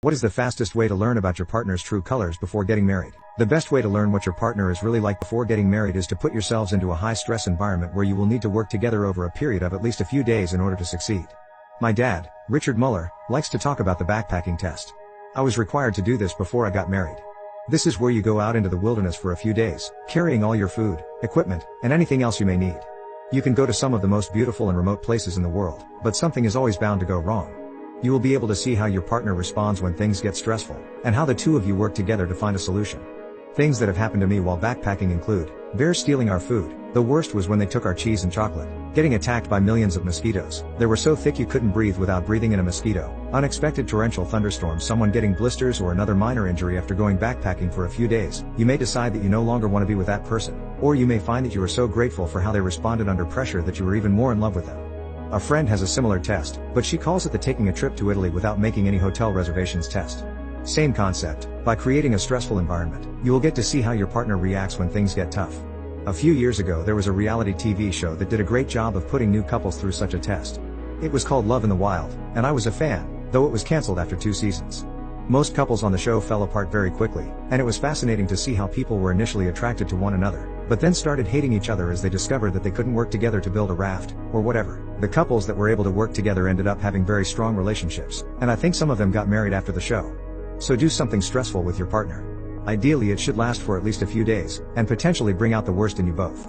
What is the fastest way to learn about your partner's true colors before getting married? The best way to learn what your partner is really like before getting married is to put yourselves into a high-stress environment where you will need to work together over a period of at least a few days in order to succeed. My dad, Richard Muller, likes to talk about the backpacking test. I was required to do this before I got married. This is where you go out into the wilderness for a few days, carrying all your food, equipment, and anything else you may need. You can go to some of the most beautiful and remote places in the world, but something is always bound to go wrong. You will be able to see how your partner responds when things get stressful, and how the two of you work together to find a solution. Things that have happened to me while backpacking include bears stealing our food. The worst was when they took our cheese and chocolate. Getting attacked by millions of mosquitoes. They were so thick you couldn't breathe without breathing in a mosquito. Unexpected torrential thunderstorms. Someone getting blisters or another minor injury after going backpacking for a few days. You may decide that you no longer want to be with that person, or you may find that you are so grateful for how they responded under pressure that you are even more in love with them. A friend has a similar test, but she calls it the taking a trip to Italy without making any hotel reservations test. Same concept. By creating a stressful environment, you will get to see how your partner reacts when things get tough. A few years ago there was a reality TV show that did a great job of putting new couples through such a test. It was called Love in the Wild, and I was a fan, though it was cancelled after 2 seasons. Most couples on the show fell apart very quickly, and it was fascinating to see how people were initially attracted to one another, but then started hating each other as they discovered that they couldn't work together to build a raft, or whatever. The couples that were able to work together ended up having very strong relationships, and I think some of them got married after the show. So do something stressful with your partner. Ideally it should last for at least a few days, and potentially bring out the worst in you both.